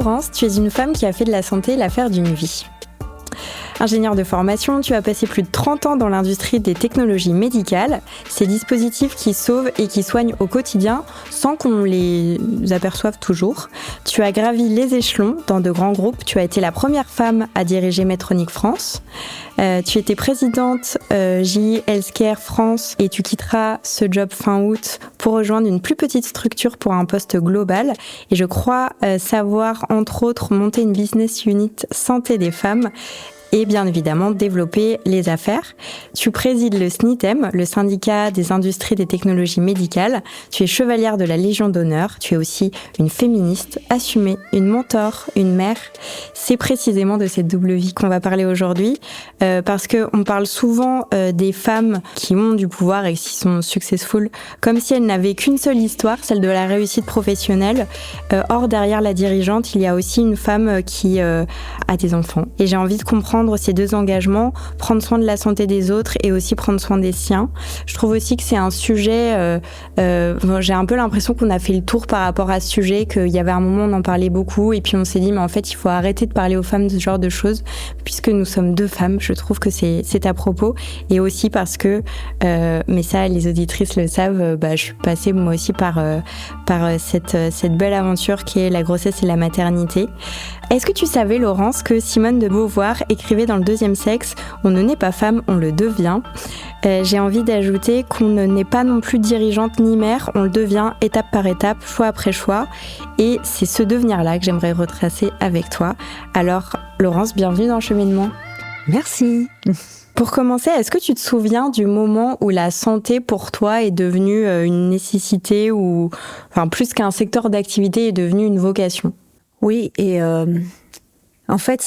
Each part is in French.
Laurence, tu es une femme qui a fait de la santé l'affaire d'une vie. Ingénieure de formation, tu as passé plus de 30 ans dans l'industrie des technologies médicales, ces dispositifs qui sauvent et qui soignent au quotidien sans qu'on les aperçoive toujours. Tu as gravi les échelons dans de grands groupes, tu as été la première femme à diriger Medtronic France. Tu étais présidente GE Healthcare France et tu quitteras ce job fin août pour rejoindre une plus petite structure pour un poste global. Et je crois savoir, entre autres, monter une business unit santé des femmes et bien évidemment développer les affaires. Tu présides le SNITEM, le syndicat des industries des technologies médicales. Tu es chevalière de la Légion d'honneur. Tu es aussi une féministe assumée, une mentor, une mère. C'est précisément de cette double vie qu'on va parler aujourd'hui, parce qu'on parle souvent des femmes qui ont du pouvoir et qui sont successful, comme si elles n'avaient qu'une seule histoire, celle de la réussite professionnelle. Or, derrière la dirigeante, il y a aussi une femme qui a des enfants. Et j'ai envie de comprendre ces deux engagements, prendre soin de la santé des autres et aussi prendre soin des siens. Je trouve aussi que c'est un sujet, j'ai un peu l'impression qu'on a fait le tour par rapport à ce sujet, qu'il y avait un moment on en parlait beaucoup et puis on s'est dit mais en fait il faut arrêter de parler aux femmes de ce genre de choses puisque nous sommes deux femmes. Je trouve que c'est à propos et aussi parce que, mais ça les auditrices le savent, je suis passée moi aussi par cette belle aventure qui est la grossesse et la maternité. Est-ce que tu savais, Laurence, que Simone de Beauvoir écrivait dans Le Deuxième Sexe « On ne naît pas femme, on le devient ». J'ai envie d'ajouter qu'on ne naît pas non plus dirigeante ni mère, on le devient étape par étape, choix après choix. Et c'est ce devenir-là que j'aimerais retracer avec toi. Alors, Laurence, bienvenue dans le cheminement. Merci. Pour commencer, est-ce que tu te souviens du moment où la santé pour toi est devenue une nécessité ou, enfin, plus qu'un secteur d'activité, est devenue une vocation ? Oui, et en fait,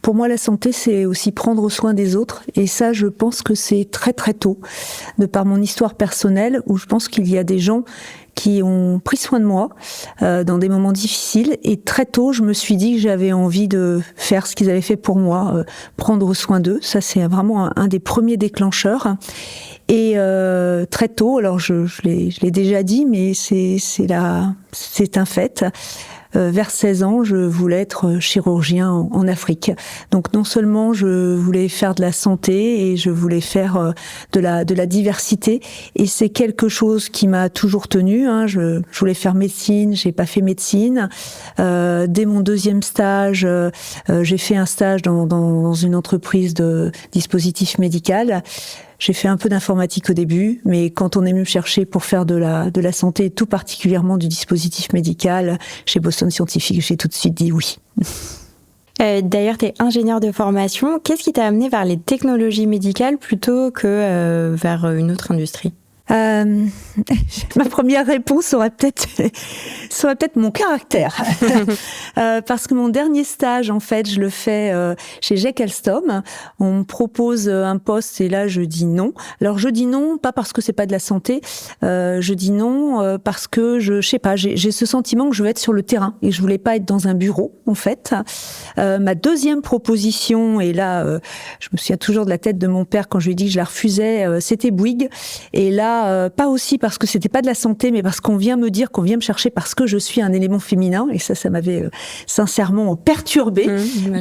pour moi, la santé, c'est aussi prendre soin des autres. Et ça, je pense que c'est très très tôt, de par mon histoire personnelle, où je pense qu'il y a des gens qui ont pris soin de moi dans des moments difficiles. Et très tôt, je me suis dit que j'avais envie de faire ce qu'ils avaient fait pour moi, prendre soin d'eux. Ça, c'est vraiment un des premiers déclencheurs. Et très tôt, alors je l'ai déjà dit, mais c'est un fait. Vers 16 ans, je voulais être chirurgien en Afrique. Donc non seulement je voulais faire de la santé et je voulais faire de la diversité, et c'est quelque chose qui m'a toujours tenue. Je voulais faire médecine, j'ai pas fait médecine. Dès mon deuxième stage, j'ai fait un stage dans une entreprise de dispositifs médical. J'ai fait un peu d'informatique au début, mais quand on est venu me chercher pour faire de la santé, et tout particulièrement du dispositif médical, chez Boston Scientific, j'ai tout de suite dit oui. D'ailleurs, tu es ingénieure de formation. Qu'est-ce qui t'a amené vers les technologies médicales plutôt que vers une autre industrie ? Ma première réponse serait peut-être mon caractère. Parce que mon dernier stage, en fait, je le fais chez GE Alstom. On me propose un poste et là, je dis non. Alors, je dis non, pas parce que c'est pas de la santé. Je dis non parce que je sais pas, j'ai ce sentiment que je veux être sur le terrain et je voulais pas être dans un bureau, en fait. Ma deuxième proposition, et là, je me souviens toujours de la tête de mon père quand je lui ai dit que je la refusais, c'était Bouygues. Et là, pas aussi parce que c'était pas de la santé, mais parce qu'on vient me dire, qu'on vient me chercher parce que je suis un élément féminin, et ça m'avait sincèrement perturbée,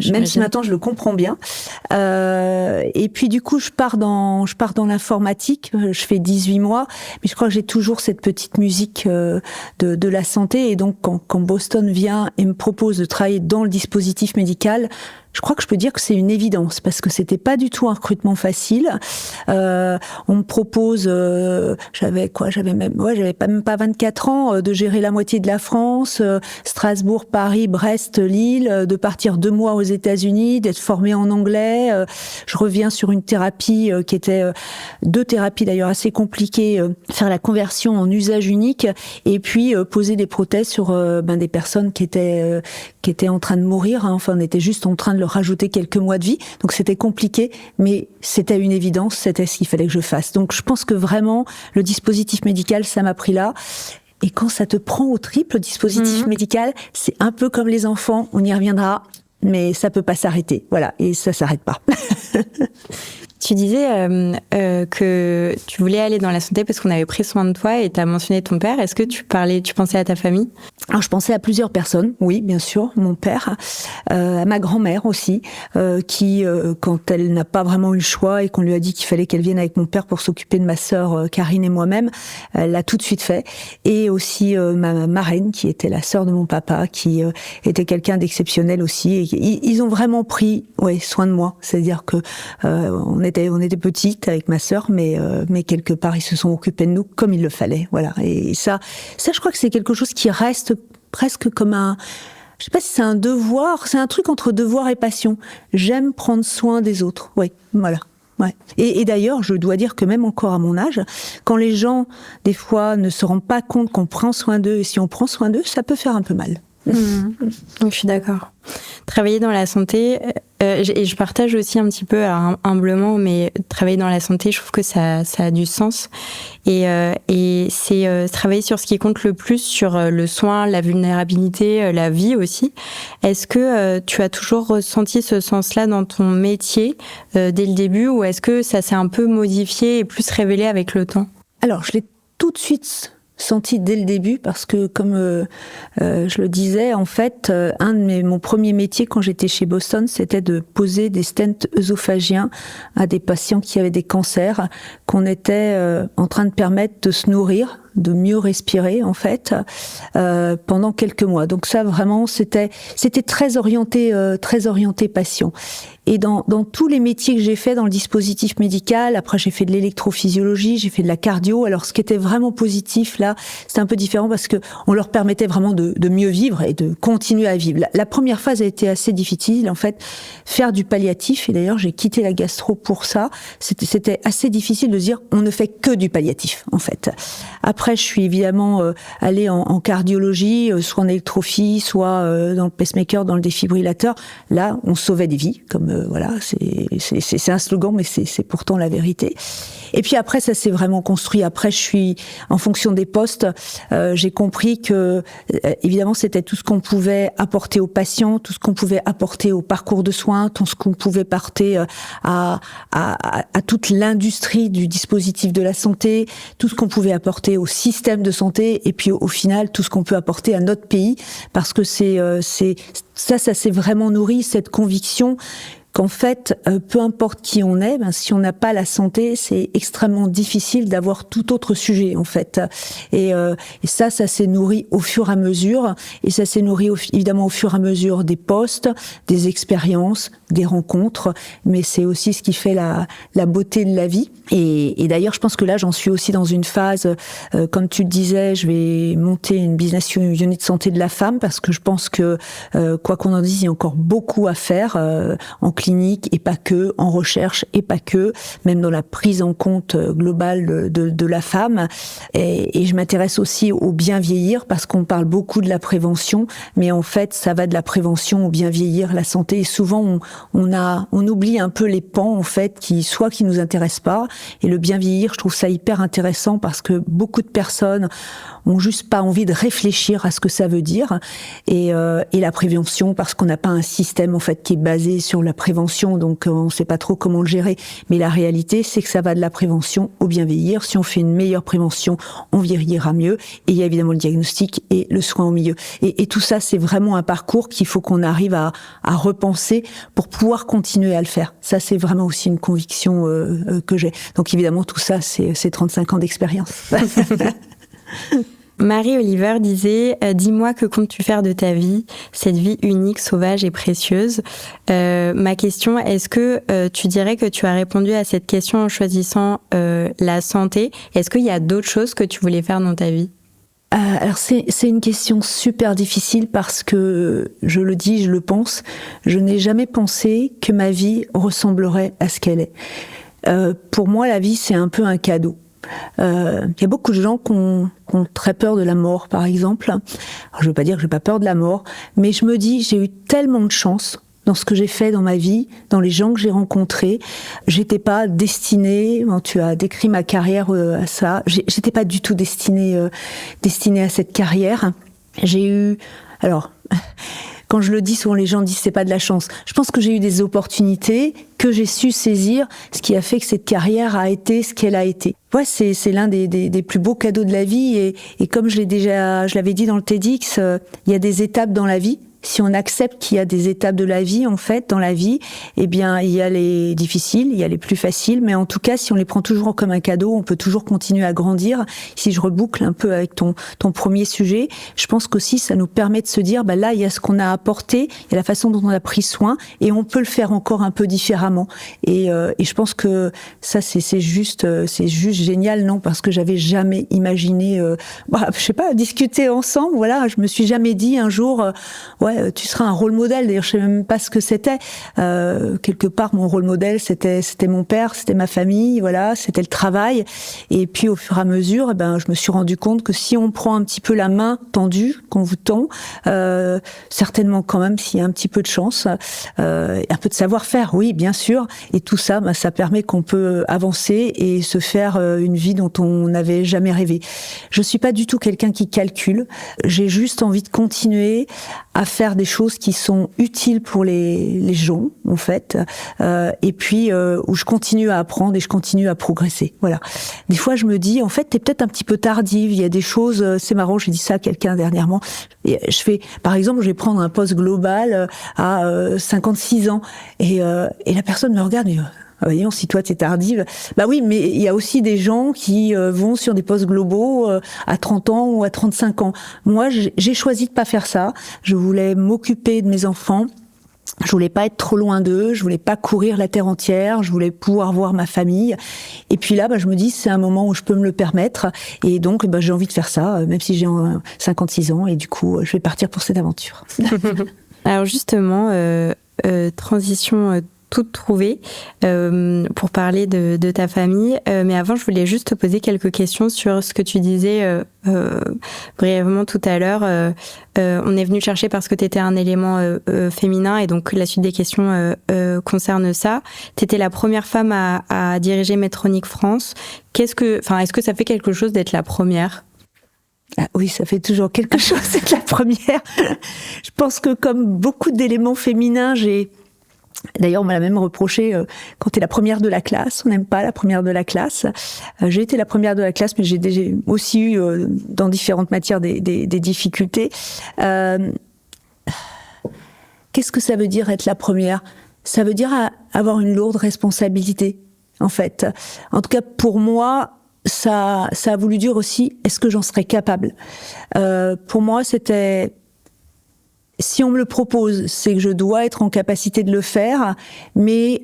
même si maintenant je le comprends bien. Et puis du coup, je pars dans l'informatique, je fais 18 mois, mais je crois que j'ai toujours cette petite musique de la santé, et donc quand Boston vient et me propose de travailler dans le dispositif médical, je crois que je peux dire que c'est une évidence, parce que c'était pas du tout un recrutement facile. On me propose, j'avais même pas 24 ans, de gérer la moitié de la France, Strasbourg, Paris, Brest, Lille, de partir 2 mois aux États-Unis, d'être formée en anglais. Je reviens sur une thérapie qui était 2 thérapies d'ailleurs assez compliquées, faire la conversion en usage unique, et puis poser des prothèses sur des personnes qui étaient en train de mourir. Enfin, on était juste en train de leur rajouter quelques mois de vie, donc c'était compliqué, mais c'était une évidence, c'était ce qu'il fallait que je fasse. Donc je pense que vraiment le dispositif médical, ça m'a pris là. Et quand ça te prend au triple, le dispositif médical, c'est un peu comme les enfants, on y reviendra, mais ça peut pas s'arrêter, voilà, et ça s'arrête pas. Tu disais que tu voulais aller dans la santé parce qu'on avait pris soin de toi et tu as mentionné ton père. Est-ce que tu pensais à ta famille ? Alors je pensais à plusieurs personnes, oui bien sûr, mon père, à ma grand-mère aussi, qui quand elle n'a pas vraiment eu le choix et qu'on lui a dit qu'il fallait qu'elle vienne avec mon père pour s'occuper de ma sœur Karine et moi-même, elle l'a tout de suite fait. Et aussi ma marraine qui était la sœur de mon papa, qui était quelqu'un d'exceptionnel aussi. Et ils ont vraiment pris soin de moi, c'est-à-dire que on était petites avec ma sœur, mais quelque part ils se sont occupés de nous comme il le fallait, voilà. Et ça je crois que c'est quelque chose qui reste presque comme je sais pas si c'est un devoir, c'est un truc entre devoir et passion. J'aime prendre soin des autres, voilà. Ouais. Et d'ailleurs, je dois dire que même encore à mon âge, quand les gens, des fois, ne se rendent pas compte qu'on prend soin d'eux, et si on prend soin d'eux, ça peut faire un peu mal. Je suis d'accord. Travailler dans la santé, et je partage aussi un petit peu, alors humblement, mais travailler dans la santé, je trouve que ça a du sens. Et c'est travailler sur ce qui compte le plus, sur le soin, la vulnérabilité, la vie aussi. Est-ce que tu as toujours ressenti ce sens-là dans ton métier dès le début, ou est-ce que ça s'est un peu modifié et plus révélé avec le temps ? Alors, je l'ai tout de suite senti dès le début parce que, comme je le disais, en fait, mon premier métier quand j'étais chez Boston, c'était de poser des stents œsophagiens à des patients qui avaient des cancers, qu'on était en train de permettre de se nourrir, de mieux respirer en fait, pendant quelques mois. Donc ça vraiment c'était très orienté patient. Et dans tous les métiers que j'ai fait dans le dispositif médical, après j'ai fait de l'électrophysiologie, j'ai fait de la cardio. Alors ce qui était vraiment positif là, c'était un peu différent parce que on leur permettait vraiment de mieux vivre et de continuer à vivre. La première phase a été assez difficile en fait, faire du palliatif. Et d'ailleurs j'ai quitté la gastro pour ça. C'était assez difficile de dire on ne fait que du palliatif en fait. Après je suis évidemment allée en cardiologie, soit en électrophy, soit dans le pacemaker, dans le défibrillateur. Là on sauvait des vies comme voilà, c'est un slogan, mais c'est pourtant la vérité. Et puis après, ça s'est vraiment construit. Après, je suis en fonction des postes. J'ai compris que évidemment, c'était tout ce qu'on pouvait apporter aux patients, tout ce qu'on pouvait apporter au parcours de soins, tout ce qu'on pouvait apporter à toute l'industrie du dispositif de la santé, tout ce qu'on pouvait apporter au système de santé, et puis au final, tout ce qu'on peut apporter à notre pays, parce que ça s'est vraiment nourri, cette conviction qu'en fait, peu importe qui on est, si on n'a pas la santé, c'est extrêmement difficile d'avoir tout autre sujet, en fait. Et ça s'est nourri au fur et à mesure, et ça s'est nourri évidemment au fur et à mesure des postes, des expériences, des rencontres, mais c'est aussi ce qui fait la beauté de la vie. Et d'ailleurs, je pense que là, j'en suis aussi dans une phase, comme tu le disais, je vais monter une business unit de santé de la femme, parce que je pense que, quoi qu'on en dise, il y a encore beaucoup à faire en clinique et pas que, en recherche et pas que, même dans la prise en compte globale de la femme. Et je m'intéresse aussi au bien vieillir, parce qu'on parle beaucoup de la prévention, mais en fait, ça va de la prévention au bien vieillir, la santé. Et souvent, on oublie un peu les pans, en fait, qui nous intéressent pas. Et le bien vieillir, je trouve ça hyper intéressant, parce que beaucoup de personnes ont juste pas envie de réfléchir à ce que ça veut dire. Et la prévention, parce qu'on n'a pas un système, en fait, qui est basé sur la prévention, donc on sait pas trop comment le gérer. Mais la réalité, c'est que ça va de la prévention au bien vieillir. Si on fait une meilleure prévention, on vieillira mieux. Et il y a évidemment le diagnostic et le soin au milieu. Et tout ça, c'est vraiment un parcours qu'il faut qu'on arrive à repenser pour pouvoir continuer à le faire. Ça, c'est vraiment aussi une conviction que j'ai. Donc évidemment, tout ça, c'est 35 ans d'expérience. Marie-Oliver disait « Dis-moi que comptes-tu faire de ta vie, cette vie unique, sauvage et précieuse ?» Ma question, est-ce que tu dirais que tu as répondu à cette question en choisissant la santé ? Est-ce qu'il y a d'autres choses que tu voulais faire dans ta vie ? Alors c'est une question super difficile, parce que, je le dis, je le pense, je n'ai jamais pensé que ma vie ressemblerait à ce qu'elle est. Pour moi, la vie, c'est un peu un cadeau. Il y a beaucoup de gens qui ont très peur de la mort, par exemple. Alors, je ne veux pas dire que j'ai pas peur de la mort, mais je me dis, j'ai eu tellement de chance dans ce que j'ai fait dans ma vie, dans les gens que j'ai rencontrés. J'étais pas destinée, tu as décrit ma carrière à ça, j'étais pas du tout destinée à cette carrière. J'ai eu, alors, quand je le dis, souvent les gens disent c'est pas de la chance. Je pense que j'ai eu des opportunités que j'ai su saisir, ce qui a fait que cette carrière a été ce qu'elle a été. Ouais, c'est l'un des plus beaux cadeaux de la vie et comme je l'avais dit dans le TEDx, il y a des étapes dans la vie. Si on accepte qu'il y a des étapes de la vie, en fait, dans la vie, eh bien, il y a les difficiles, il y a les plus faciles, mais en tout cas, si on les prend toujours comme un cadeau, on peut toujours continuer à grandir. Si je reboucle un peu avec ton premier sujet, je pense qu'aussi, ça nous permet de se dire, bah là, il y a ce qu'on a apporté, il y a la façon dont on a pris soin, et on peut le faire encore un peu différemment. Et je pense que ça, c'est juste génial, non, parce que j'avais jamais imaginé, je sais pas, discuter ensemble, voilà, je me suis jamais dit un jour, tu seras un rôle modèle. D'ailleurs, je sais même pas ce que c'était. Quelque part, mon rôle modèle, c'était mon père, c'était ma famille, voilà, c'était le travail. Et puis, au fur et à mesure, je me suis rendu compte que si on prend un petit peu la main tendue qu'on vous tend, certainement quand même, s'il y a un petit peu de chance, un peu de savoir-faire, oui, bien sûr. Et tout ça, ça permet qu'on peut avancer et se faire une vie dont on n'avait jamais rêvé. Je suis pas du tout quelqu'un qui calcule. J'ai juste envie de continuer à faire des choses qui sont utiles pour les gens, en fait, et puis où je continue à apprendre et je continue à progresser. Voilà. Des fois, je me dis, en fait, t'es peut-être un petit peu tardive. Il y a des choses, c'est marrant, j'ai dit ça à quelqu'un dernièrement. Et par exemple, je vais prendre un poste global à 56 ans, et la personne me regarde et voyons, si toi t'es tardive. Bah oui, mais il y a aussi des gens qui vont sur des postes globaux à 30 ans ou à 35 ans. Moi, j'ai choisi de pas faire ça. Je voulais m'occuper de mes enfants. Je voulais pas être trop loin d'eux. Je voulais pas courir la terre entière. Je voulais pouvoir voir ma famille. Et puis là, je me dis, c'est un moment où je peux me le permettre. Et donc, j'ai envie de faire ça, même si j'ai 56 ans. Et du coup, je vais partir pour cette aventure. Alors justement, transition toute trouvée pour parler de ta famille. Mais avant, je voulais juste te poser quelques questions sur ce que tu disais brièvement tout à l'heure. On est venu chercher parce que tu étais un élément féminin et donc la suite des questions concerne ça. Tu étais la première femme à diriger Medtronic France. Est-ce que ça fait quelque chose d'être la première ? Ah oui, ça fait toujours quelque chose d'être la première. Je pense que comme beaucoup d'éléments féminins, D'ailleurs, on m'a même reproché quand t'es la première de la classe, on n'aime pas la première de la classe. J'ai été la première de la classe, mais j'ai aussi eu dans différentes matières des difficultés. Qu'est-ce que ça veut dire être la première ? Ça veut dire avoir une lourde responsabilité, en fait. En tout cas, pour moi, ça a voulu dire aussi, est-ce que j'en serais capable ? Pour moi, c'était... Si on me le propose, c'est que je dois être en capacité de le faire, mais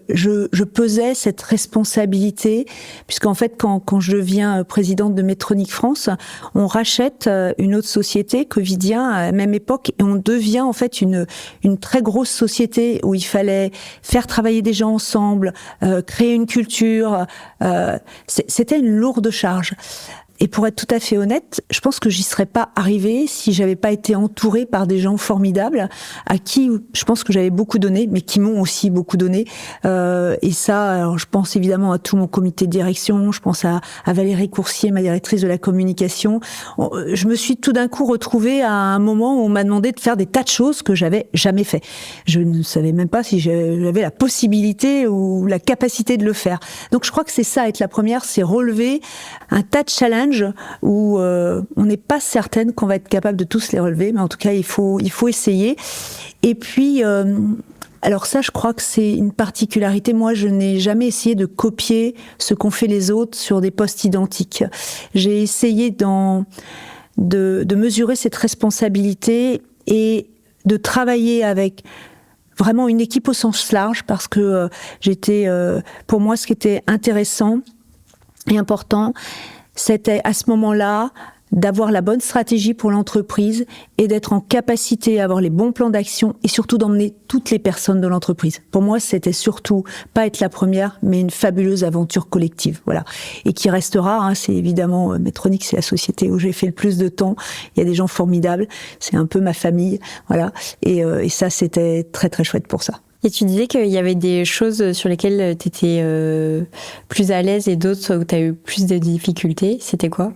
je pesais cette responsabilité, puisqu'en fait, quand je deviens présidente de Medtronic France, on rachète une autre société, Covidien, à la même époque, et on devient en fait une très grosse société où il fallait faire travailler des gens ensemble, créer une culture. C'était une lourde charge. Et pour être tout à fait honnête, je pense que j'y serais pas arrivée si j'avais pas été entourée par des gens formidables à qui je pense que j'avais beaucoup donné, mais qui m'ont aussi beaucoup donné. Et ça, alors je pense évidemment à tout mon comité de direction, je pense à Valérie Coursier, ma directrice de la communication. Je me suis tout d'un coup retrouvée à un moment où on m'a demandé de faire des tas de choses que j'avais jamais fait. Je ne savais même pas si j'avais la possibilité ou la capacité de le faire. Donc je crois que c'est ça, être la première, c'est relever un tas de challenges où on n'est pas certaine qu'on va être capable de tous les relever, mais en tout cas il faut essayer. Et puis alors ça, je crois que c'est une particularité. Moi, je n'ai jamais essayé de copier ce qu'ont fait les autres sur des postes identiques. J'ai essayé de mesurer cette responsabilité et de travailler avec vraiment une équipe au sens large, parce que pour moi, ce qui était intéressant et important, c'était à ce moment-là d'avoir la bonne stratégie pour l'entreprise et d'être en capacité à avoir les bons plans d'action et surtout d'emmener toutes les personnes de l'entreprise. Pour moi, c'était surtout pas être la première, mais une fabuleuse aventure collective, voilà. Et qui restera, c'est évidemment Medtronic, c'est la société où j'ai fait le plus de temps. Il y a des gens formidables, c'est un peu ma famille, voilà. Et ça, c'était très très chouette pour ça. Et tu disais qu'il y avait des choses sur lesquelles tu étais plus à l'aise et d'autres où tu as eu plus de difficultés. C'était quoi ?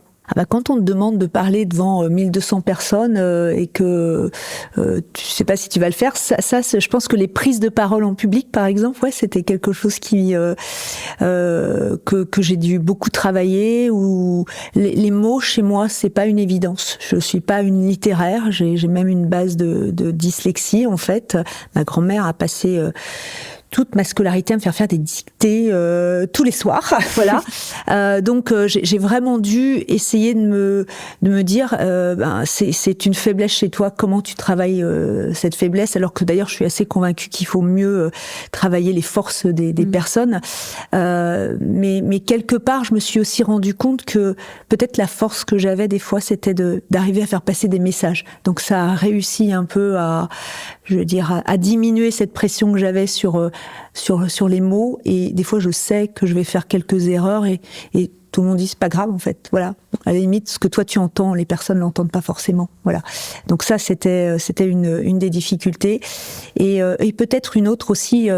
Quand on te demande de parler devant 1200 personnes et que tu sais pas si tu vas le faire, ça je pense que les prises de parole en public, par exemple, c'était quelque chose que j'ai dû beaucoup travailler. Ou les mots chez moi, c'est pas une évidence. Je suis pas une littéraire. J'ai même une base de dyslexie en fait. Ma grand-mère a passé toute ma scolarité à me faire des dictées tous les soirs, voilà. Donc j'ai vraiment dû essayer de me dire c'est une faiblesse chez toi, comment tu travailles cette faiblesse, alors que d'ailleurs je suis assez convaincue qu'il faut mieux travailler les forces des personnes. Mais quelque part je me suis aussi rendu compte que peut-être la force que j'avais des fois c'était d'arriver à faire passer des messages. Donc ça a réussi un peu à diminuer cette pression que j'avais sur les mots, et des fois je sais que je vais faire quelques erreurs et tout le monde dit c'est pas grave en fait, voilà. À la limite, ce que toi tu entends, les personnes l'entendent pas forcément, voilà. Donc ça c'était une des difficultés, et peut-être une autre aussi.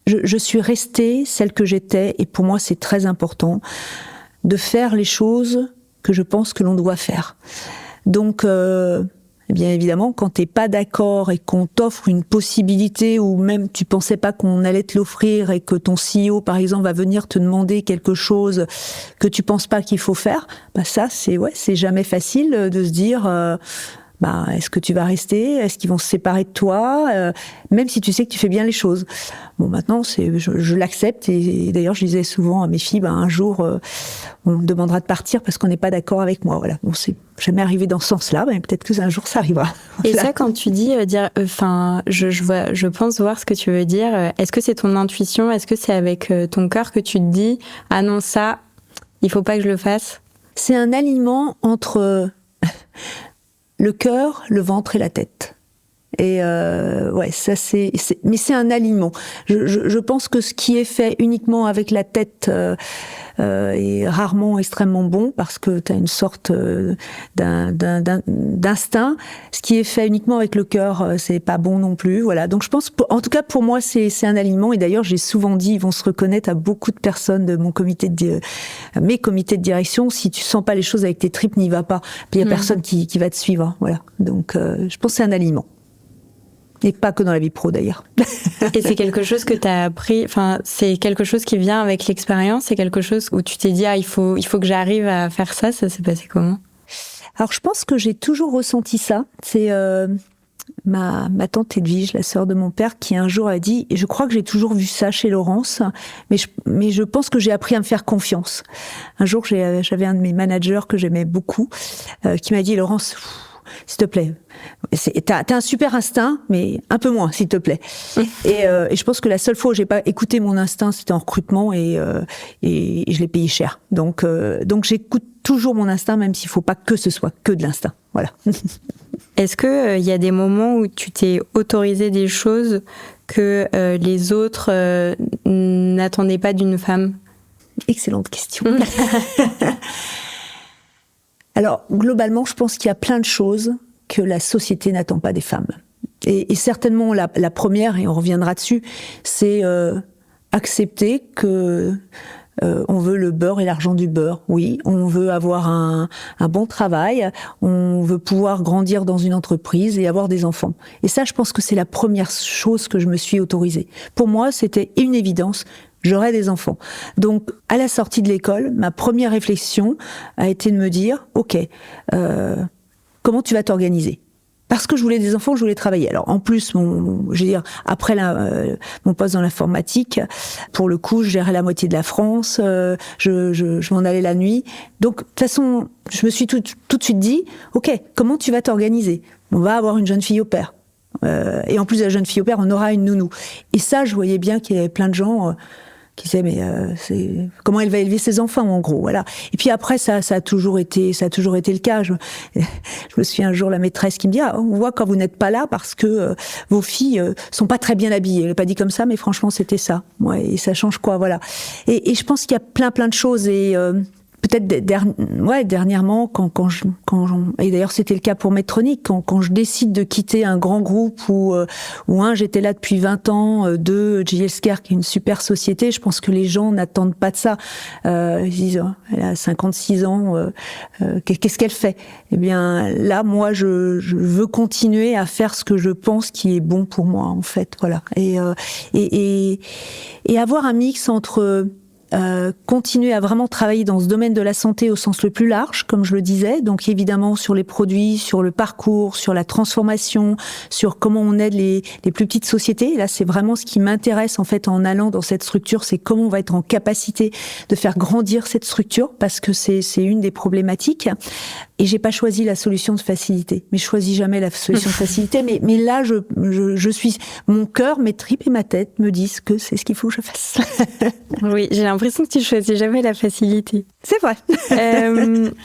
Je suis restée celle que j'étais, et pour moi c'est très important de faire les choses que je pense que l'on doit faire. Donc bien évidemment, quand t'es pas d'accord et qu'on t'offre une possibilité, ou même tu pensais pas qu'on allait te l'offrir, et que ton CEO, par exemple, va venir te demander quelque chose que tu penses pas qu'il faut faire, ça, c'est jamais facile de se dire, est-ce que tu vas rester? Est-ce qu'ils vont se séparer de toi? Même si tu sais que tu fais bien les choses. Bon, maintenant, je l'accepte, et d'ailleurs, je disais souvent à mes filles, un jour, on me demandera de partir parce qu'on n'est pas d'accord avec moi. Voilà. Bon, c'est jamais arrivé dans ce sens-là, mais peut-être que un jour ça arrivera. Et ça, quand tu dis je pense voir ce que tu veux dire. Est-ce que c'est ton intuition? Est-ce que c'est avec ton cœur que tu te dis, ah non, ça, il faut pas que je le fasse? C'est un aliment entre le cœur, le ventre et la tête. Et ça mais c'est un aliment. Je pense que ce qui est fait uniquement avec la tête est rarement extrêmement bon, parce que tu as une sorte d'instinct. Ce qui est fait uniquement avec le cœur, c'est pas bon non plus. Voilà. Donc je pense, en tout cas pour moi, c'est un aliment. Et d'ailleurs, j'ai souvent dit, ils vont se reconnaître à beaucoup de personnes de mon mes comités de direction. Si tu sens pas les choses avec tes tripes, n'y va pas. Puis il y a personne qui va te suivre. Voilà. Donc je pense que c'est un aliment. Et pas que dans la vie pro d'ailleurs. Et c'est quelque chose que tu as appris, c'est quelque chose qui vient avec l'expérience, c'est quelque chose où tu t'es dit, il faut que j'arrive à faire ça s'est passé comment? Alors je pense que j'ai toujours ressenti ça. C'est ma tante Edwige, la sœur de mon père, qui un jour a dit, et je crois que j'ai toujours vu ça chez Laurence, mais je pense que j'ai appris à me faire confiance. Un jour, j'avais un de mes managers que j'aimais beaucoup, qui m'a dit, Laurence, s'il te plaît, t'as un super instinct, mais un peu moins, s'il te plaît. Et je pense que la seule fois où j'ai pas écouté mon instinct, c'était en recrutement, et je l'ai payé cher. Donc j'écoute toujours mon instinct, même s'il faut pas que ce soit que de l'instinct. Voilà. Est-ce que y a des moments où tu t'es autorisé des choses que les autres n'attendaient pas d'une femme? Excellente question. Alors, globalement, je pense qu'il y a plein de choses que la société n'attend pas des femmes. Et certainement, la première, et on reviendra dessus, c'est accepter que on veut le beurre et l'argent du beurre. Oui, on veut avoir un bon travail, on veut pouvoir grandir dans une entreprise et avoir des enfants. Et ça, je pense que c'est la première chose que je me suis autorisée. Pour moi, c'était une évidence. J'aurai des enfants. Donc, à la sortie de l'école, ma première réflexion a été de me dire, ok, comment tu vas t'organiser? Parce que je voulais des enfants, je voulais travailler. Alors, en plus, après mon poste dans l'informatique, pour le coup, je gérais la moitié de la France, je m'en allais la nuit. Donc, de toute façon, je me suis tout de suite dit, ok, comment tu vas t'organiser? On va avoir une jeune fille au père. Et en plus de la jeune fille au père, on aura une nounou. Et ça, je voyais bien qu'il y avait plein de gens qui disaient, mais comment elle va élever ses enfants, en gros, voilà. Et puis après, ça a toujours été le cas. Je me souviens un jour, la maîtresse qui me dit, on voit quand vous n'êtes pas là parce que vos filles sont pas très bien habillées. Elle n'a pas dit comme ça, mais franchement, c'était ça. Ouais, et ça change quoi, voilà. Et je pense qu'il y a plein de choses, et peut-être dernièrement, et d'ailleurs c'était le cas pour Medtronic, quand je décide de quitter un grand groupe où j'étais là depuis 20 ans, GE Healthcare qui est une super société, je pense que les gens n'attendent pas de ça. Ils disent, elle a 56 ans, qu'est-ce qu'elle fait? Eh bien là, moi, je veux continuer à faire ce que je pense qui est bon pour moi, en fait, voilà. Et avoir un mix entre continuer à vraiment travailler dans ce domaine de la santé au sens le plus large, comme je le disais, donc évidemment sur les produits, sur le parcours, sur la transformation, sur comment on aide les plus petites sociétés. Et là, c'est vraiment ce qui m'intéresse en fait en allant dans cette structure, c'est comment on va être en capacité de faire grandir cette structure, parce que c'est une des problématiques. Et j'ai pas choisi la solution de facilité, mais je choisis jamais la solution de facilité. Mais là, je suis, mon cœur, mes tripes et ma tête me disent que c'est ce qu'il faut que je fasse. Oui, j'ai l'impression que tu choisis jamais la facilité. C'est vrai.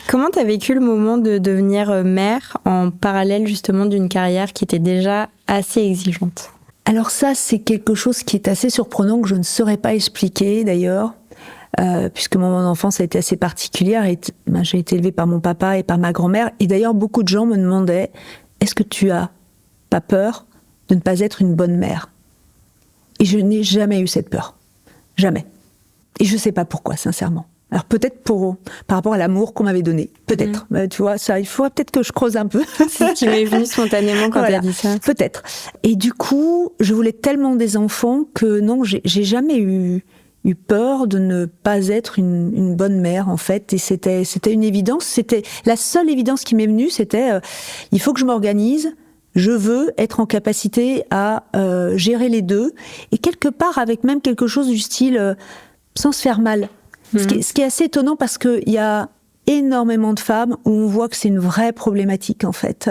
Comment t'as vécu le moment de devenir mère en parallèle justement d'une carrière qui était déjà assez exigeante? Alors ça, c'est quelque chose qui est assez surprenant que je ne saurais pas expliquer d'ailleurs. Puisque mon enfance a été assez particulière et j'ai été élevée par mon papa et par ma grand-mère. Et d'ailleurs, beaucoup de gens me demandaient, est-ce que tu as pas peur de ne pas être une bonne mère? Et je n'ai jamais eu cette peur. Jamais. Et je sais pas pourquoi, sincèrement. Alors peut-être par rapport à l'amour qu'on m'avait donné. Peut-être. Tu vois, ça, il faudrait peut-être que je creuse un peu. C'est ce qui m'est venu spontanément quand t'as dit ça. Peut-être. Et du coup, je voulais tellement des enfants que non, j'ai jamais eu peur de ne pas être une bonne mère, en fait. Et c'était une évidence. C'était la seule évidence qui m'est venue, c'était il faut que je m'organise. Je veux être en capacité à gérer les deux. Et quelque part, avec même quelque chose du style sans se faire mal. Ce qui est assez étonnant parce qu'il y a énormément de femmes où on voit que c'est une vraie problématique en fait.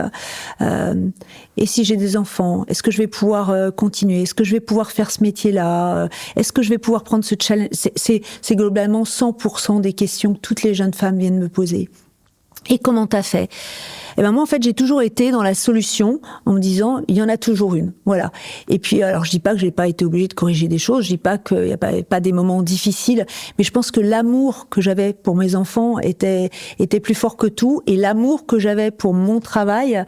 Et si j'ai des enfants, est-ce que je vais pouvoir continuer? Est-ce que je vais pouvoir faire ce métier-là? Est-ce que je vais pouvoir prendre ce challenge? C'est globalement 100% des questions que toutes les jeunes femmes viennent me poser. Et comment t'as fait? Et ben moi, en fait, j'ai toujours été dans la solution en me disant, il y en a toujours une. Voilà. Et puis, alors, je dis pas que j'ai pas été obligée de corriger des choses, je dis pas qu'il y a pas des moments difficiles, mais je pense que l'amour que j'avais pour mes enfants était plus fort que tout, et l'amour que j'avais pour mon travail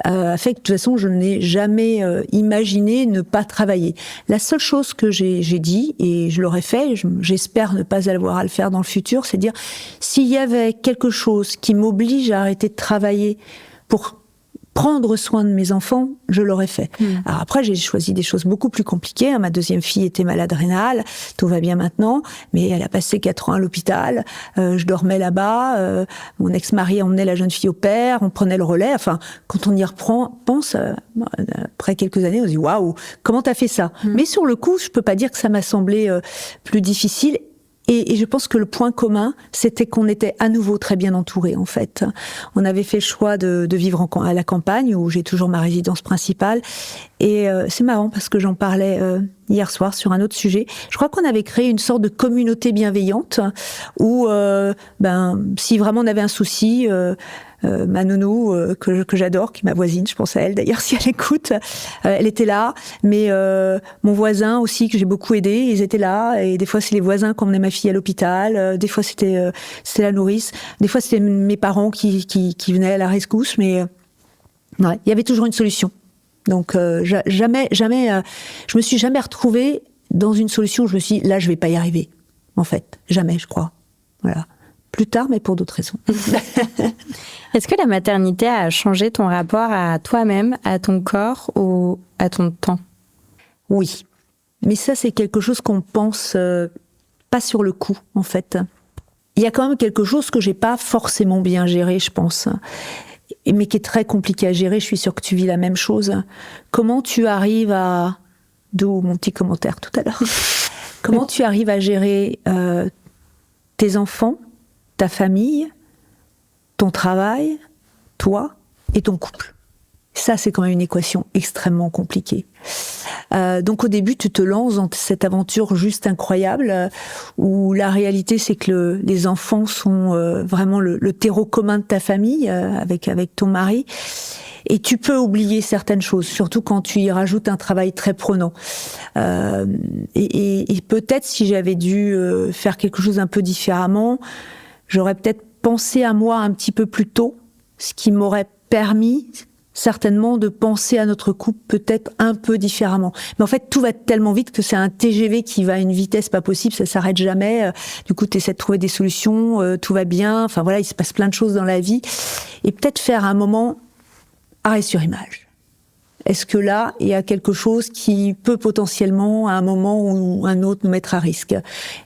a fait que, de toute façon, je n'ai jamais imaginé ne pas travailler. La seule chose que j'ai dit, et je l'aurais fait, j'espère ne pas avoir à le faire dans le futur, c'est dire, s'il y avait quelque chose qui m'oblige à arrêter de travailler pour prendre soin de mes enfants, je l'aurais fait. Alors après, j'ai choisi des choses beaucoup plus compliquées. Ma deuxième fille était malade rénale, tout va bien maintenant, mais elle a passé 4 ans à l'hôpital. Je dormais là-bas. Mon ex-mari emmenait la jeune fille au père, on prenait le relais. Enfin, quand on y pense, après quelques années, on se dit waouh, comment t'as fait ça? Mais sur le coup, je peux pas dire que ça m'a semblé plus difficile. Et je pense que le point commun, c'était qu'on était à nouveau très bien entourés, en fait. On avait fait le choix de vivre à la campagne, où j'ai toujours ma résidence principale. Et c'est marrant, parce que j'en parlais hier soir sur un autre sujet. Je crois qu'on avait créé une sorte de communauté bienveillante, où si vraiment on avait un souci... ma nounou que j'adore, qui est ma voisine, je pense à elle d'ailleurs si elle écoute, elle était là, mais mon voisin aussi que j'ai beaucoup aidé, ils étaient là, et des fois c'est les voisins qui emmenaient ma fille à l'hôpital, des fois c'était la nourrice, des fois c'était mes parents qui venaient à la rescousse, mais ouais, il y avait toujours une solution. Donc jamais je me suis jamais retrouvée dans une solution où je me suis dit, là je vais pas y arriver, en fait, jamais, je crois. Voilà. Plus tard, mais pour d'autres raisons. Est-ce que la maternité a changé ton rapport à toi-même, à ton corps ou à ton temps? Oui. Mais ça, c'est quelque chose qu'on pense pas sur le coup, en fait. Il y a quand même quelque chose que j'ai pas forcément bien géré, je pense. Mais qui est très compliqué à gérer. Je suis sûre que tu vis la même chose. Comment tu arrives à... D'où mon petit commentaire tout à l'heure. Comment tu arrives à gérer tes enfants, ta famille, ton travail, toi et ton couple. Ça, c'est quand même une équation extrêmement compliquée. Donc au début, tu te lances dans cette aventure juste incroyable, où la réalité, c'est que les enfants sont vraiment le terreau commun de ta famille, avec ton mari. Et tu peux oublier certaines choses, surtout quand tu y rajoutes un travail très prenant. Et peut-être si j'avais dû faire quelque chose un peu différemment, j'aurais peut-être pensé à moi un petit peu plus tôt, ce qui m'aurait permis certainement de penser à notre couple peut-être un peu différemment. Mais en fait, tout va tellement vite que c'est un TGV qui va à une vitesse pas possible, ça s'arrête jamais. Du coup, tu essaies de trouver des solutions, tout va bien. Enfin voilà, il se passe plein de choses dans la vie. Et peut-être faire un moment arrêt sur image. Est-ce que là, il y a quelque chose qui peut potentiellement, à un moment ou un autre, nous mettre à risque?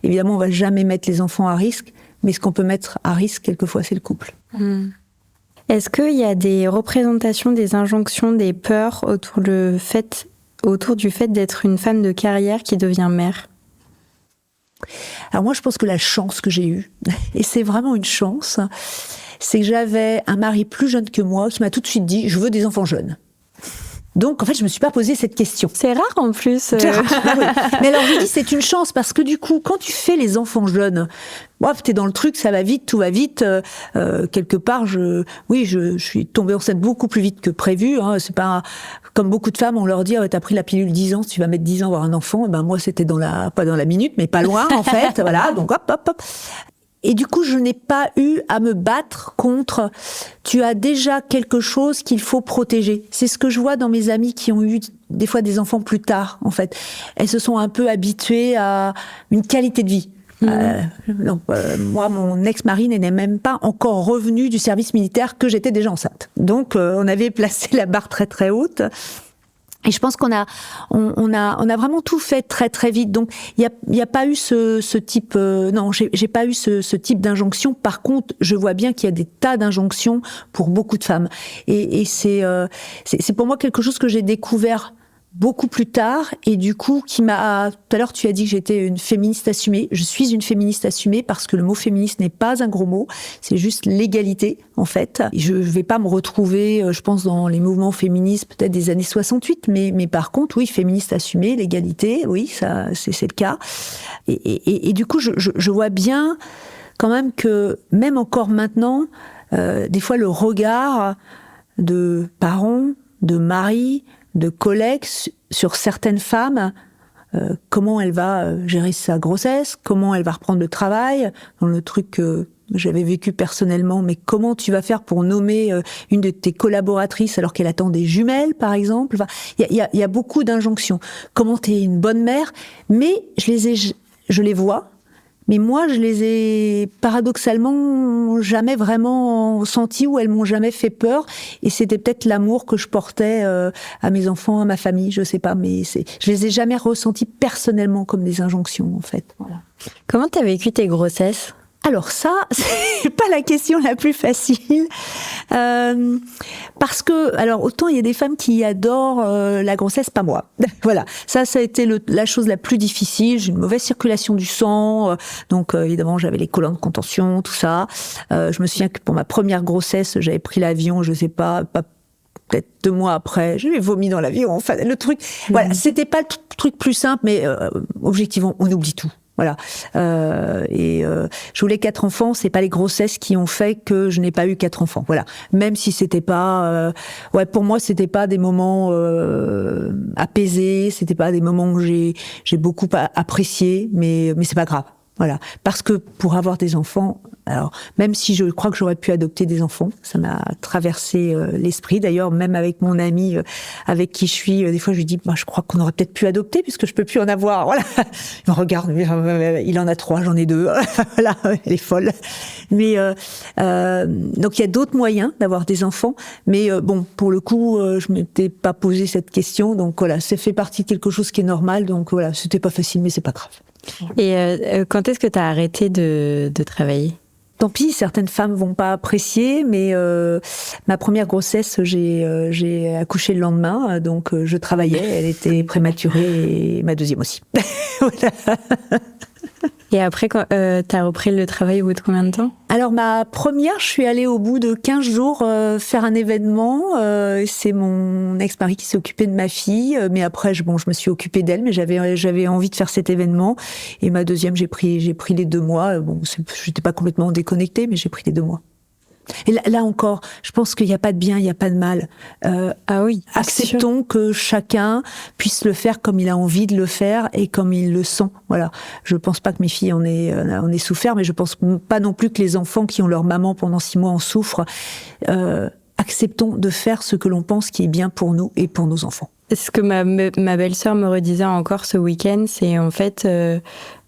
Évidemment, on va jamais mettre les enfants à risque, mais ce qu'on peut mettre à risque, quelquefois, c'est le couple. Est-ce qu'il y a des représentations, des injonctions, des peurs autour du fait d'être une femme de carrière qui devient mère? Alors moi, je pense que la chance que j'ai eue, et c'est vraiment une chance, c'est que j'avais un mari plus jeune que moi qui m'a tout de suite dit « je veux des enfants jeunes ». Donc, en fait, je me suis pas posé cette question. C'est rare, en plus. C'est rare, oui. Mais alors, je dis, c'est une chance, parce que du coup, quand tu fais les enfants jeunes, t'es dans le truc, ça va vite, tout va vite. Quelque part, je suis tombée enceinte beaucoup plus vite que prévu. Hein. C'est pas comme beaucoup de femmes, on leur dit, t'as pris la pilule 10 ans, si tu vas mettre 10 ans à avoir un enfant. Et ben, moi, c'était pas dans la minute, mais pas loin, en fait. Voilà. Donc, hop. Et du coup, je n'ai pas eu à me battre contre « tu as déjà quelque chose qu'il faut protéger ». C'est ce que je vois dans mes amies qui ont eu des fois des enfants plus tard, en fait. Elles se sont un peu habituées à une qualité de vie. Moi, mon ex-mari n'est même pas encore revenu du service militaire que j'étais déjà enceinte. Donc, on avait placé la barre très très haute. Et je pense qu'on a vraiment tout fait très très vite. Donc il y a pas eu ce type non, j'ai pas eu ce type d'injonction. Par contre, je vois bien qu'il y a des tas d'injonctions pour beaucoup de femmes. Et c'est pour moi quelque chose que j'ai découvert beaucoup plus tard, et du coup, tout à l'heure tu as dit que j'étais une féministe assumée. Je suis une féministe assumée parce que le mot féministe n'est pas un gros mot, c'est juste l'égalité, en fait. Je vais pas me retrouver, je pense, dans les mouvements féministes peut-être des années 68, mais par contre, oui, féministe assumée, l'égalité, oui, ça, c'est le cas. Et du coup, je vois bien quand même que, même encore maintenant, des fois, le regard de parents, de maris, de collègues sur certaines femmes, comment elle va gérer sa grossesse, comment elle va reprendre le travail, dans le truc que j'avais vécu personnellement, mais comment tu vas faire pour nommer une de tes collaboratrices alors qu'elle attend des jumelles, par exemple. Enfin, y a beaucoup d'injonctions. Comment t'es une bonne mère, mais je les vois, mais moi, je les ai paradoxalement jamais vraiment senties, ou elles m'ont jamais fait peur. Et c'était peut-être l'amour que je portais à mes enfants, à ma famille, je sais pas, mais je les ai jamais ressenties personnellement comme des injonctions, en fait. Voilà. Comment t'as vécu tes grossesses ? Alors ça, c'est pas la question la plus facile, parce que, alors autant il y a des femmes qui adorent la grossesse, pas moi. Voilà, ça a été la chose la plus difficile. J'ai une mauvaise circulation du sang, donc évidemment j'avais les colonnes de contention, tout ça. Je me souviens que pour ma première grossesse, j'avais pris l'avion, je sais pas peut-être 2 mois après, j'avais vomi dans l'avion. Enfin, le truc, voilà, c'était pas le truc plus simple, mais objectivement, on oublie tout. Voilà. Je voulais 4 enfants. C'est pas les grossesses qui ont fait que je n'ai pas eu 4 enfants. Voilà. Même si c'était pas, pour moi, c'était pas des moments apaisés. C'était pas des moments que j'ai beaucoup appréciés. Mais c'est pas grave. Voilà. Parce que pour avoir des enfants, alors même si je crois que j'aurais pu adopter des enfants, ça m'a traversé l'esprit. D'ailleurs, même avec mon ami avec qui je suis, des fois je lui dis, je crois qu'on aurait peut-être pu adopter puisque je peux plus en avoir. Voilà. Il me regarde, il en a 3, j'en ai 2. Voilà, elle est folle. Mais donc il y a d'autres moyens d'avoir des enfants, mais bon, pour le coup, je m'étais pas posé cette question, donc voilà, ça fait partie de quelque chose qui est normal. Donc voilà, c'était pas facile, mais c'est pas grave. Et quand est-ce que tu as arrêté de travailler ? Tant pis, certaines femmes vont pas apprécier, mais ma première grossesse, j'ai accouché le lendemain, donc je travaillais, elle était prématurée, et ma deuxième aussi. Voilà. Et après, t'as repris le travail au bout de combien de temps ? Alors ma première, je suis allée au bout de 15 jours faire un événement. C'est mon ex-mari qui s'est occupé de ma fille, mais après, je me suis occupée d'elle, mais j'avais envie de faire cet événement. Et ma deuxième, j'ai pris les 2 mois. Bon, j'étais pas complètement déconnectée, mais j'ai pris les 2 mois. Et là encore, je pense qu'il n'y a pas de bien, il n'y a pas de mal. Ah oui. Acceptons que chacun puisse le faire comme il a envie de le faire et comme il le sent. Voilà. Je pense pas que mes filles en aient souffert, mais je pense pas non plus que les enfants qui ont leur maman pendant 6 mois en souffrent. Acceptons de faire ce que l'on pense qui est bien pour nous et pour nos enfants. Ce que ma belle-sœur me redisait encore ce week-end, c'est en fait,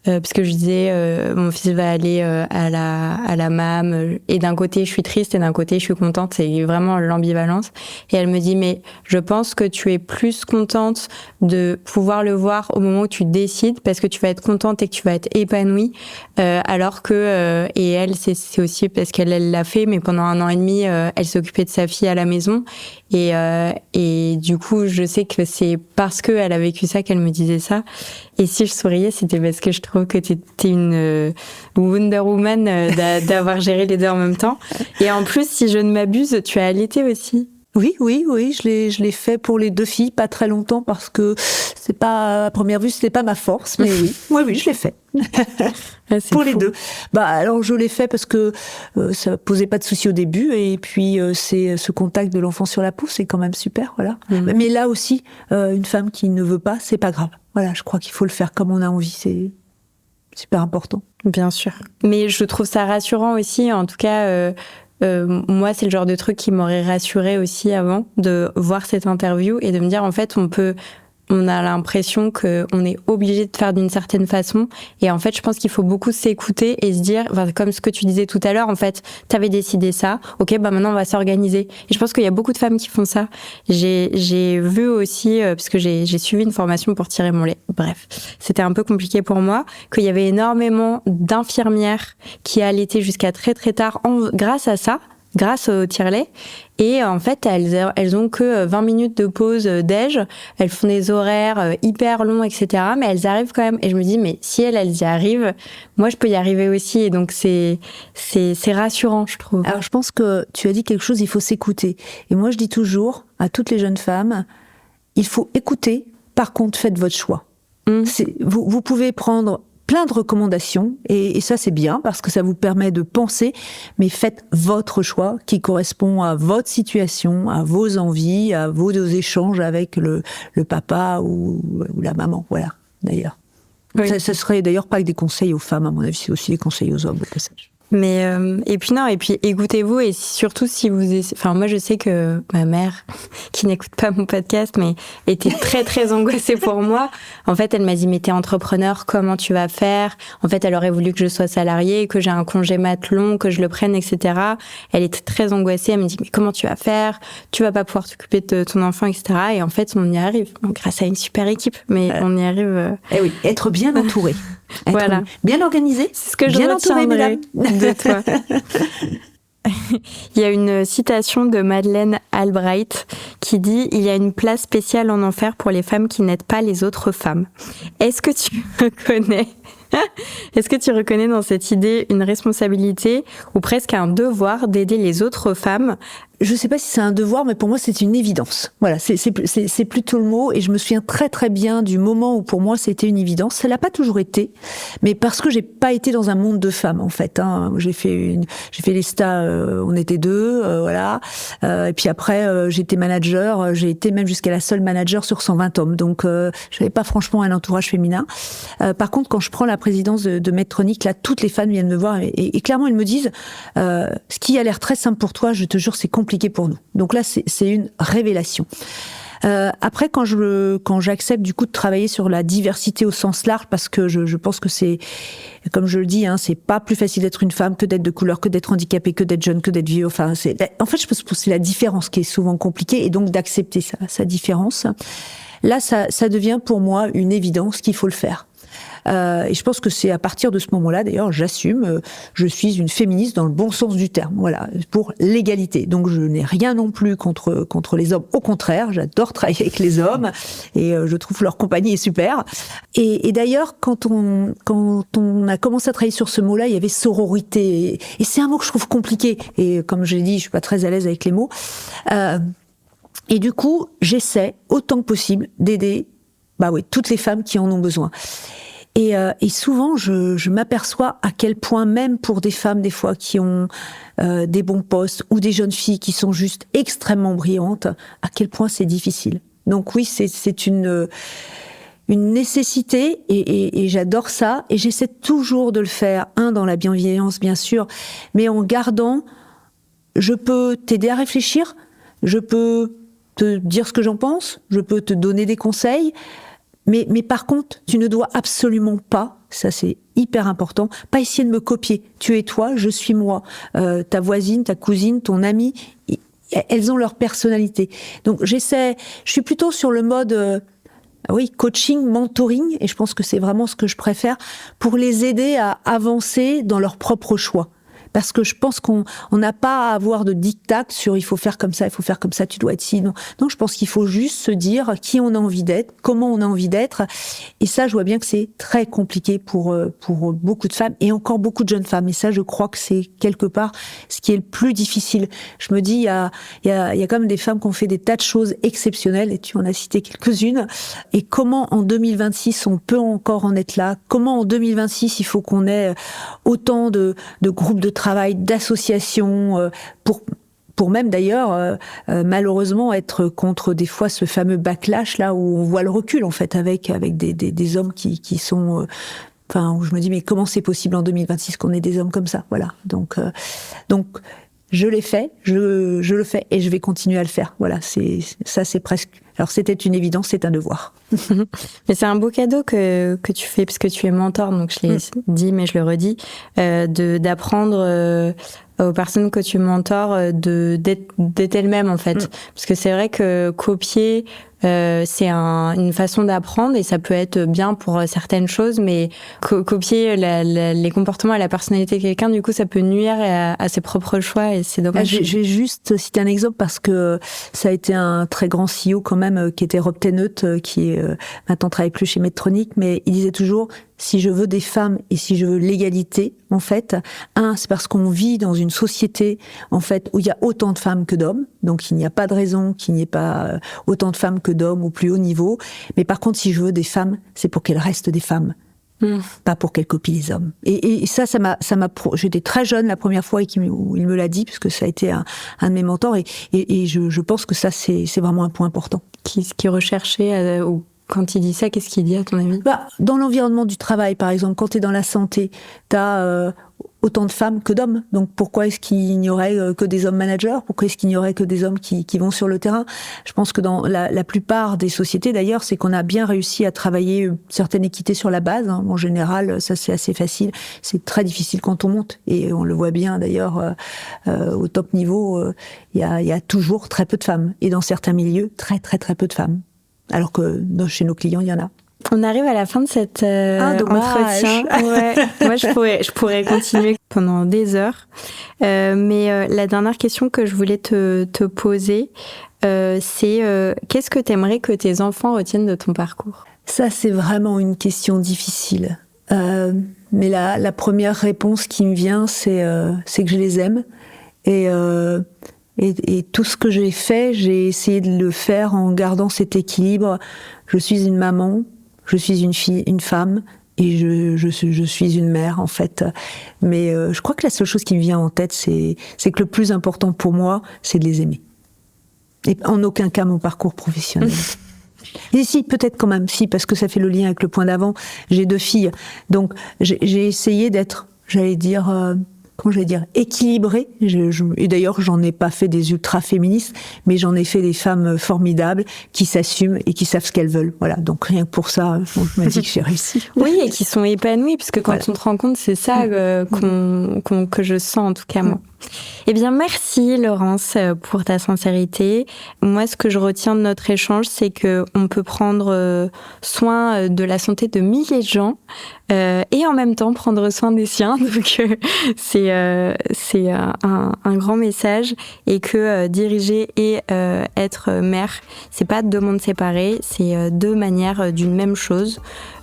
parce que je disais, mon fils va aller à la MAM, et d'un côté je suis triste et d'un côté je suis contente, c'est vraiment l'ambivalence. Et elle me dit, mais je pense que tu es plus contente de pouvoir le voir au moment où tu décides, parce que tu vas être contente et que tu vas être épanouie, alors que, et elle, c'est aussi parce qu'elle l'a fait, mais pendant 1 an et demi, elle s'est occupée de sa fille à la maison. Et du coup, je sais que c'est parce qu'elle a vécu ça qu'elle me disait ça. Et si je souriais, c'était parce que je trouve que t'es une Wonder Woman d'avoir géré les deux en même temps. Et en plus, si je ne m'abuse, tu as allaité aussi. Oui, je l'ai fait pour les 2 filles, pas très longtemps parce que c'est pas, à première vue, c'était pas ma force, mais oui, je l'ai fait. Pour les 2. Alors je l'ai fait parce que ça posait pas de souci au début, et puis c'est ce contact de l'enfant sur la peau, c'est quand même super, voilà. Mais là aussi, une femme qui ne veut pas, c'est pas grave. Voilà, je crois qu'il faut le faire comme on a envie, c'est super important. Bien sûr. Mais je trouve ça rassurant aussi, en tout cas. Moi, c'est le genre de truc qui m'aurait rassurée aussi avant de voir cette interview et de me dire, en fait, on a l'impression qu'on est obligé de faire d'une certaine façon. Et en fait, je pense qu'il faut beaucoup s'écouter et se dire, comme ce que tu disais tout à l'heure, en fait, t'avais décidé ça. Ok, maintenant, on va s'organiser. Et je pense qu'il y a beaucoup de femmes qui font ça. J'ai vu aussi, parce que j'ai suivi une formation pour tirer mon lait. Bref, c'était un peu compliqué pour moi, qu'il y avait énormément d'infirmières qui allaitaient jusqu'à très très tard grâce à ça. Grâce au tire-lait. Et en fait, elles ont que 20 minutes de pause déj. Elles font des horaires hyper longs, etc. Mais elles arrivent quand même. Et je me dis, mais si elles y arrivent, moi, je peux y arriver aussi. Et donc, c'est rassurant, je trouve. Alors, je pense que tu as dit quelque chose, il faut s'écouter. Et moi, je dis toujours à toutes les jeunes femmes, il faut écouter. Par contre, faites votre choix. Vous pouvez prendre plein de recommandations, et ça c'est bien parce que ça vous permet de penser, mais faites votre choix qui correspond à votre situation, à vos envies, à vos échanges avec le papa ou la maman, voilà, d'ailleurs. Oui. Ça serait d'ailleurs pas que des conseils aux femmes, à mon avis, c'est aussi des conseils aux hommes, au passage. Mais et puis écoutez-vous, et surtout si moi je sais que ma mère qui n'écoute pas mon podcast mais était très très angoissée pour moi. En fait, elle m'a dit, mais t'es entrepreneur, comment tu vas faire? En fait, elle aurait voulu que je sois salariée, que j'ai un congé mat long, que je le prenne, etc. Elle était très angoissée. Elle me dit, mais comment tu vas faire? Tu vas pas pouvoir t'occuper de ton enfant, etc. Et en fait, on y arrive. Donc, grâce à une super équipe, mais on y arrive. Eh oui, être bien entouré. Voilà. Bien organisé. C'est ce que je bien entouré, mesdames. De toi. Il y a une citation de Madeleine Albright qui dit « Il y a une place spéciale en enfer pour les femmes qui n'aident pas les autres femmes ». Est-ce que tu reconnais dans cette idée une responsabilité ou presque un devoir d'aider les autres femmes? Je sais pas si c'est un devoir, mais pour moi, c'est une évidence. Voilà, c'est plutôt le mot, et je me souviens très très bien du moment où pour moi c'était une évidence. Ça l'a pas toujours été, mais parce que j'ai pas été dans un monde de femmes, en fait, hein. J'ai fait l'ESTA, on était 2, voilà. Et puis après, j'étais manager, j'ai été même jusqu'à la seule manager sur 120 hommes. Donc, j'avais pas franchement un entourage féminin. Par contre, quand je prends la présidence de Medtronic, là, toutes les femmes viennent me voir et clairement, elles me disent, ce qui a l'air très simple pour toi, je te jure, c'est compliqué pour nous. Donc là, c'est une révélation. Après, quand j'accepte du coup de travailler sur la diversité au sens large, parce que je pense que c'est, comme je le dis, hein, c'est pas plus facile d'être une femme que d'être de couleur, que d'être handicapée, que d'être jeune, que d'être vieux. Enfin, en fait, je pense que c'est la différence qui est souvent compliquée, et donc d'accepter sa différence. Là, ça devient pour moi une évidence qu'il faut le faire. Et je pense que c'est à partir de ce moment-là, d'ailleurs, j'assume, je suis une féministe dans le bon sens du terme, voilà, pour l'égalité. Donc je n'ai rien non plus contre les hommes, au contraire, j'adore travailler avec les hommes, et je trouve leur compagnie est super. Et d'ailleurs, quand on a commencé à travailler sur ce mot-là, il y avait sororité, et c'est un mot que je trouve compliqué, et comme je l'ai dit, je suis pas très à l'aise avec les mots. Et du coup, j'essaie autant que possible d'aider toutes les femmes qui en ont besoin. Et souvent, je m'aperçois à quel point, même pour des femmes, des fois, qui ont des bons postes, ou des jeunes filles qui sont juste extrêmement brillantes, à quel point c'est difficile. Donc oui, c'est une nécessité, et j'adore ça, et j'essaie toujours de le faire, dans la bienveillance, bien sûr, mais en gardant, je peux t'aider à réfléchir, je peux te dire ce que j'en pense, je peux te donner des conseils, mais par contre, tu ne dois absolument pas, ça c'est hyper important, pas essayer de me copier. Tu es toi, je suis moi. Ta voisine, ta cousine, ton amie, elles ont leur personnalité. Donc je suis plutôt sur le mode coaching, mentoring, et je pense que c'est vraiment ce que je préfère, pour les aider à avancer dans leur propre choix. Parce que je pense qu'on n'a pas à avoir de diktat sur il faut faire comme ça, tu dois être ci. Non, je pense qu'il faut juste se dire qui on a envie d'être, comment on a envie d'être. Et ça, je vois bien que c'est très compliqué pour beaucoup de femmes, et encore beaucoup de jeunes femmes. Et ça, je crois que c'est quelque part ce qui est le plus difficile. Je me dis, il y a quand même des femmes qui ont fait des tas de choses exceptionnelles, et tu en as cité quelques-unes. Et comment en 2026 on peut encore en être là? Comment en 2026 il faut qu'on ait autant de groupes de travail, d'associations, pour même d'ailleurs malheureusement être contre des fois ce fameux backlash là où on voit le recul en fait avec des hommes qui sont où je me dis mais comment c'est possible en 2026 qu'on ait des hommes comme ça, voilà. Donc je l'ai fait, je le fais, et je vais continuer à le faire. Voilà, c'est presque. Alors c'était une évidence, c'est un devoir. Mais c'est un beau cadeau que tu fais, parce que tu es mentor, donc je l'ai dit, mais je le redis, d'apprendre aux personnes que tu mentors d'être elles-mêmes en fait. Parce que c'est vrai que copier, c'est une façon d'apprendre, et ça peut être bien pour certaines choses, mais copier les comportements et la personnalité de quelqu'un, du coup ça peut nuire à ses propres choix, et c'est dommage. Je vais juste citer un exemple, parce que ça a été un très grand CEO quand même, qui était Rob Tennant, qui maintenant travaille plus chez Medtronic, mais il disait toujours: si je veux des femmes et si je veux l'égalité, en fait, c'est parce qu'on vit dans une société, en fait, où il y a autant de femmes que d'hommes. Donc, il n'y a pas de raison qu'il n'y ait pas autant de femmes que d'hommes au plus haut niveau. Mais par contre, si je veux des femmes, c'est pour qu'elles restent des femmes. Pas pour qu'elles copient les hommes. Et ça m'a. J'étais très jeune la première fois où il me l'a dit, puisque ça a été un de mes mentors. Et je pense que ça, c'est vraiment un point important. Ce qui recherchait quand il dit ça, qu'est-ce qu'il dit à ton avis? Dans l'environnement du travail, par exemple, quand tu es dans la santé, tu as autant de femmes que d'hommes. Donc pourquoi est-ce qu'il n'y aurait que des hommes managers? Pourquoi est-ce qu'il n'y aurait que des hommes qui vont sur le terrain? Je pense que dans la plupart des sociétés, d'ailleurs, c'est qu'on a bien réussi à travailler une certaine équité sur la base. En général, ça c'est assez facile. C'est très difficile quand on monte. Et on le voit bien d'ailleurs, au top niveau, il y a toujours très peu de femmes. Et dans certains milieux, très très très peu de femmes. Alors que chez nos clients, il y en a. On arrive à la fin de cet entretien. Ouais. Moi, je pourrais continuer pendant des heures. Mais la dernière question que je voulais te poser, c'est qu'est-ce que tu aimerais que tes enfants retiennent de ton parcours? Ça, c'est vraiment une question difficile. Mais la première réponse qui me vient, c'est que je les aime. Et tout ce que j'ai fait, j'ai essayé de le faire en gardant cet équilibre. Je suis une maman, je suis une fille, une femme, et je suis une mère, en fait. Mais je crois que la seule chose qui me vient en tête, c'est que le plus important pour moi, c'est de les aimer. Et en aucun cas mon parcours professionnel. Et si, peut-être quand même, si, parce que ça fait le lien avec le point d'avant. J'ai 2 filles, donc j'ai essayé d'être, équilibrée. Et d'ailleurs, j'en ai pas fait des ultra-féministes, mais j'en ai fait des femmes formidables, qui s'assument et qui savent ce qu'elles veulent. Voilà, donc rien que pour ça, je me dis que j'ai réussi. Oui, et qui sont épanouies, parce que quand on te rend compte, c'est ça que je sens, en tout cas, moi. Eh bien, merci Laurence pour ta sincérité. Moi, ce que je retiens de notre échange, c'est que on peut prendre soin de la santé de milliers de gens et en même temps prendre soin des siens. Donc, c'est un grand message, et que diriger et être mère, c'est pas 2 mondes séparés, c'est 2 manières d'une même chose.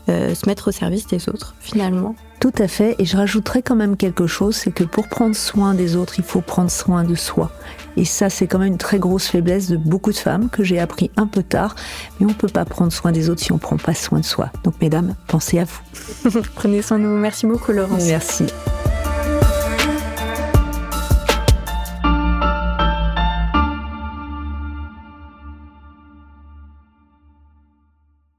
Se mettre au service des autres, finalement. Tout à fait. Et je rajouterais quand même quelque chose, c'est que pour prendre soin des autres, il faut prendre soin de soi. Et ça, c'est quand même une très grosse faiblesse de beaucoup de femmes que j'ai appris un peu tard. Mais on ne peut pas prendre soin des autres si on ne prend pas soin de soi. Donc, mesdames, pensez à vous. Prenez soin de vous. Merci beaucoup, Laurence. Merci.